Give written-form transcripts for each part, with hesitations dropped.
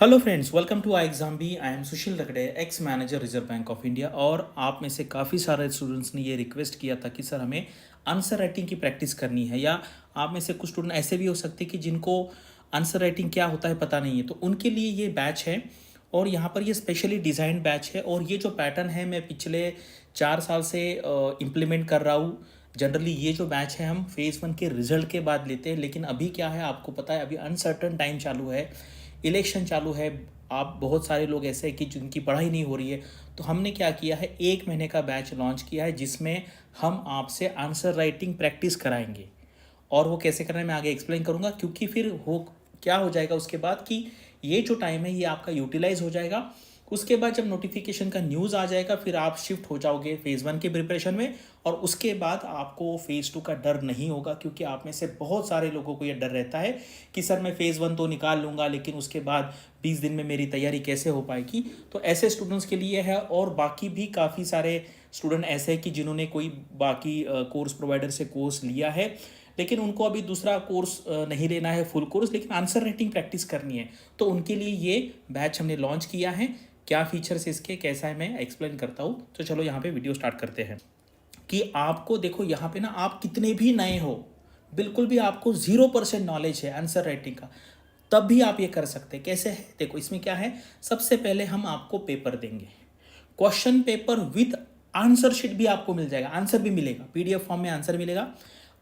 Hello friends, welcome to I exam B. I am Sushil Ragade, ex manager Reserve Bank of India. और आप में से काफ़ी सारे स्टूडेंट्स ने ये रिक्वेस्ट किया था कि सर हमें आंसर राइटिंग की प्रैक्टिस करनी है, या आप में से कुछ स्टूडेंट ऐसे भी हो सकते हैं कि जिनको आंसर राइटिंग क्या होता है पता नहीं है, तो उनके लिए ये बैच है। और यहाँ पर ये स्पेशली डिज़ाइन बैच है। और ये जो पैटर्न है मैं पिछले 4 साल से इम्प्लीमेंट कर रहा हूँ। जनरली ये जो बैच है हम फेज़ 1 के रिजल्ट के बाद लेते हैं, लेकिन अभी क्या है आपको पता है, अभी अनसर्टन टाइम चालू है, इलेक्शन चालू है। आप बहुत सारे लोग ऐसे हैं कि जिनकी पढ़ाई नहीं हो रही है, तो हमने क्या किया है, 1 महीने का बैच लॉन्च किया है जिसमें हम आपसे आंसर राइटिंग प्रैक्टिस कराएंगे। और वो कैसे करना है मैं आगे एक्सप्लेन करूँगा, क्योंकि फिर हो क्या हो जाएगा उसके बाद कि ये जो टाइम है ये आपका यूटिलाइज हो जाएगा। उसके बाद जब नोटिफिकेशन का न्यूज़ आ जाएगा फिर आप शिफ्ट हो जाओगे फेज़ 1 के प्रिपरेशन में। और उसके बाद आपको फेज़ 2 का डर नहीं होगा, क्योंकि आप में से बहुत सारे लोगों को ये डर रहता है कि सर मैं फेज़ 1 तो निकाल लूँगा, लेकिन उसके बाद 20 दिन में मेरी तैयारी कैसे हो पाएगी। तो ऐसे स्टूडेंट्स के लिए है। और बाकी भी काफ़ी सारे स्टूडेंट ऐसे हैं कि जिन्होंने कोई बाकी कोर्स प्रोवाइडर से कोर्स लिया है, लेकिन उनको अभी दूसरा कोर्स नहीं लेना है फुल कोर्स, लेकिन आंसर राइटिंग प्रैक्टिस करनी है। तो उनके लिए ये बैच हमने लॉन्च किया है। क्या फीचर्स इसके कैसा है मैं एक्सप्लेन करता हूँ। तो चलो यहाँ पे वीडियो स्टार्ट करते हैं। कि आपको देखो यहाँ पे ना, आप कितने भी नए हो, बिल्कुल भी आपको 0% नॉलेज है आंसर राइटिंग का, तब भी आप ये कर सकते हैं। कैसे है देखो, इसमें क्या है, सबसे पहले हम आपको पेपर देंगे, question paper with answer sheet भी आपको मिल जाएगा, आंसर भी मिलेगा, पीडीएफ फॉर्म में आंसर मिलेगा।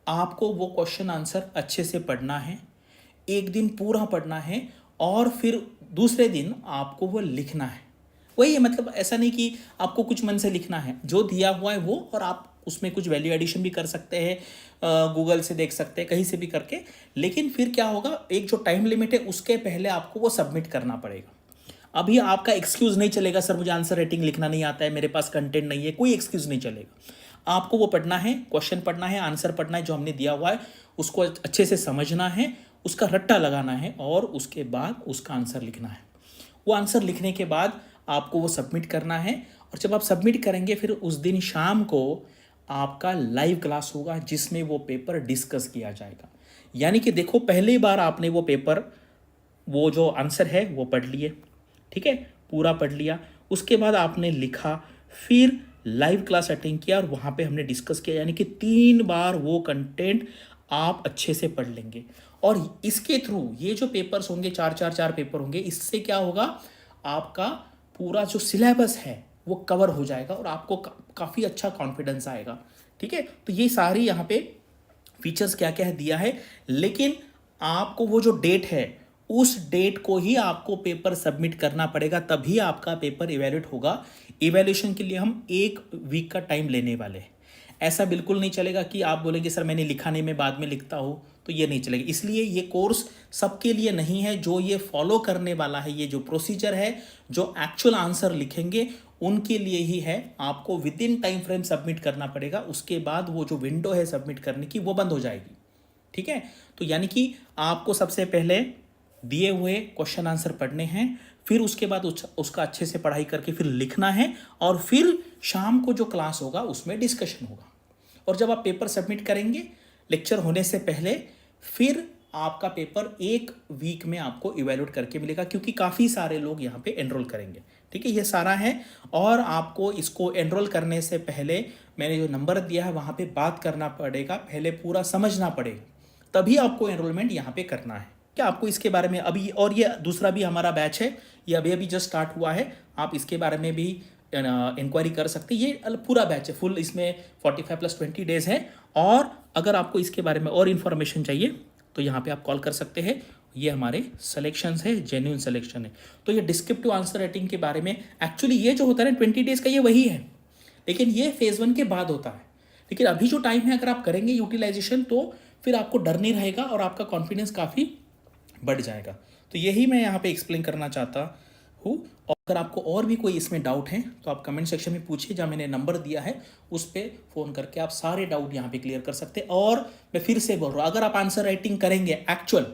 आपको वो क्वेश्चन आंसर अच्छे से पढ़ना है, एक दिन पूरा पढ़ना है, और फिर दूसरे दिन आपको वो लिखना है। वही है, मतलब ऐसा नहीं कि आपको कुछ मन से लिखना है, जो दिया हुआ है वो, और आप उसमें कुछ वैल्यू एडिशन भी कर सकते हैं, गूगल से देख सकते हैं, कहीं से भी करके। लेकिन फिर क्या होगा, एक जो टाइम लिमिट है उसके पहले आपको वो सबमिट करना पड़ेगा। अभी आपका एक्सक्यूज़ नहीं चलेगा, सर मुझे आंसर राइटिंग लिखना नहीं आता है, मेरे पास कंटेंट नहीं है, कोई एक्सक्यूज़ नहीं चलेगा। आपको वो पढ़ना है, क्वेश्चन पढ़ना है, आंसर पढ़ना है जो हमने दिया हुआ है, उसको अच्छे से समझना है, उसका रट्टा लगाना है, और उसके बाद उसका आंसर लिखना है। वो आंसर लिखने के बाद आपको वो सबमिट करना है। और जब आप सबमिट करेंगे फिर उस दिन शाम को आपका लाइव क्लास होगा जिसमें वो पेपर डिस्कस किया जाएगा। यानी कि देखो, पहली बार आपने वो पेपर, वो जो आंसर है वो पढ़ लिए, ठीक है, पूरा पढ़ लिया, उसके बाद आपने लिखा, फिर लाइव क्लास अटेंड किया और वहाँ पे हमने डिस्कस किया। यानी कि 3 बार वो कंटेंट आप अच्छे से पढ़ लेंगे। और इसके थ्रू ये जो पेपर्स होंगे, 4 पेपर होंगे, इससे क्या होगा, आपका पूरा जो सिलेबस है वो कवर हो जाएगा और आपको काफ़ी अच्छा कॉन्फिडेंस आएगा। ठीक है, तो ये सारी यहाँ पे फीचर्स क्या क्या है दिया है। लेकिन आपको वो जो डेट है, उस डेट को ही आपको पेपर सबमिट करना पड़ेगा, तभी आपका पेपर इवैल्यूएट होगा। इवैल्यूएशन के लिए हम 1 वीक का टाइम लेने वाले हैं। ऐसा बिल्कुल नहीं चलेगा कि आप बोलेंगे सर मैंने लिखा नहीं, मैं बाद में लिखता हूँ, तो ये नहीं चलेगा। इसलिए ये कोर्स सबके लिए नहीं है। जो ये फॉलो करने वाला है, ये जो प्रोसीजर है, जो एक्चुअल आंसर लिखेंगे, उनके लिए ही है। आपको with in time frame submit करना पड़ेगा, उसके बाद वो जो विंडो है सबमिट करने की वो बंद हो जाएगी। ठीक है, तो यानी कि आपको सबसे पहले दिए हुए क्वेश्चन आंसर पढ़ने हैं, फिर उसके बाद उसका अच्छे से पढ़ाई करके फिर लिखना है, और फिर शाम को जो क्लास होगा उसमें डिस्कशन होगा। और जब आप पेपर सबमिट करेंगे लेक्चर होने से पहले, फिर आपका पेपर 1 वीक में आपको इवैल्यूएट करके मिलेगा, क्योंकि काफ़ी सारे लोग यहाँ पे एनरोल करेंगे। ठीक है, ये सारा है। और आपको इसको एनरोल करने से पहले मैंने जो नंबर दिया है वहाँ पे बात करना पड़ेगा, पहले पूरा समझना पड़ेगा, तभी आपको एनरोलमेंट यहाँ पे करना है। क्या आपको इसके बारे में अभी, और ये दूसरा भी हमारा बैच है, ये अभी अभी जस्ट स्टार्ट हुआ है, आप इसके बारे में भी इंक्वायरी कर सकते हैं। ये पूरा बैच है फुल, इसमें 45+20 डेज है। और अगर आपको इसके बारे में और इन्फॉर्मेशन चाहिए तो यहाँ पे आप कॉल कर सकते हैं। ये हमारे सिलेक्शंस है, जेन्युइन सिलेक्शन है। तो ये डिस्क्रिप्टिव आंसर राइटिंग के बारे में, एक्चुअली ये जो होता है ना 20 डेज का, ये वही है, लेकिन ये फेज़ 1 के बाद होता है। लेकिन अभी जो टाइम है, अगर आप करेंगे यूटिलाइजेशन, तो फिर आपको डर नहीं रहेगा और आपका कॉन्फिडेंस काफ़ी बढ़ जाएगा। तो यही मैं यहाँ पे एक्सप्लेन करना चाहता हूँ। और अगर आपको और भी कोई इसमें डाउट है तो आप कमेंट सेक्शन में पूछिए, जहाँ मैंने नंबर दिया है उस पर फ़ोन करके आप सारे डाउट यहाँ पे क्लियर कर सकते हैं। और मैं फिर से बोल रहा हूँ, अगर आप आंसर राइटिंग करेंगे एक्चुअल,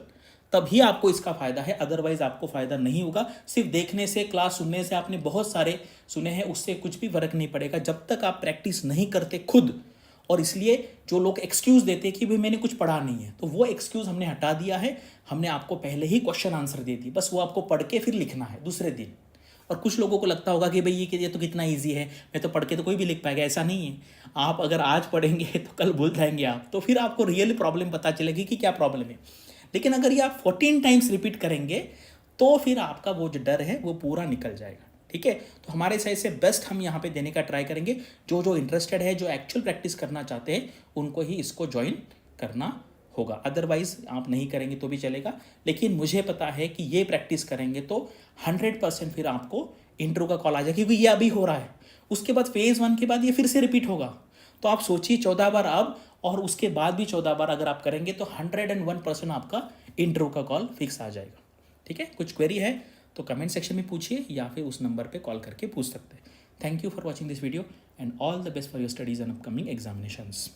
तभी आपको इसका फ़ायदा है, अदरवाइज आपको फ़ायदा नहीं होगा। सिर्फ देखने से, क्लास सुनने से, आपने बहुत सारे सुने हैं, उससे कुछ भी फ़र्क नहीं पड़ेगा। जब तक आप प्रैक्टिस नहीं करते खुद, और इसलिए जो लोग एक्सक्यूज़ देते हैं कि भाई मैंने कुछ पढ़ा नहीं है, तो वो एक्सक्यूज़ हमने हटा दिया है। हमने आपको पहले ही क्वेश्चन आंसर दे दी, बस वो आपको पढ़ के फिर लिखना है दूसरे दिन। और कुछ लोगों को लगता होगा कि भाई ये तो कितना ईजी है, मैं तो पढ़ के तो कोई भी लिख पाएगा। ऐसा नहीं है। आप अगर आज पढ़ेंगे तो कल भूल जाएंगे आप, तो फिर आपको रियल प्रॉब्लम पता चलेगी कि क्या प्रॉब्लम है। लेकिन अगर ये आप 14 टाइम्स रिपीट करेंगे तो फिर आपका वो जो डर है वो पूरा निकल जाएगा। ठीक है, तो हमारे साइड से बेस्ट हम यहाँ पे देने का ट्राई करेंगे। जो जो इंटरेस्टेड है, जो एक्चुअल प्रैक्टिस करना चाहते हैं, उनको ही इसको ज्वाइन करना होगा। अदरवाइज आप नहीं करेंगे तो भी चलेगा। लेकिन मुझे पता है कि ये प्रैक्टिस करेंगे तो 100% फिर आपको इंटरव्यू का कॉल आ जाएगा, क्योंकि ये अभी हो रहा है। उसके बाद फेज़ 1 के बाद ये फिर से रिपीट होगा। तो आप सोचिए 14 बार अब और उसके बाद भी 14 बार अगर आप करेंगे तो 101% आपका इंटरव्यू का कॉल फिक्स आ जाएगा। ठीक है, कुछ क्वेरी है तो कमेंट सेक्शन में पूछिए या फिर उस नंबर पे कॉल करके पूछ सकते हैं। Thank you for watching this video and all the best for your studies and upcoming examinations.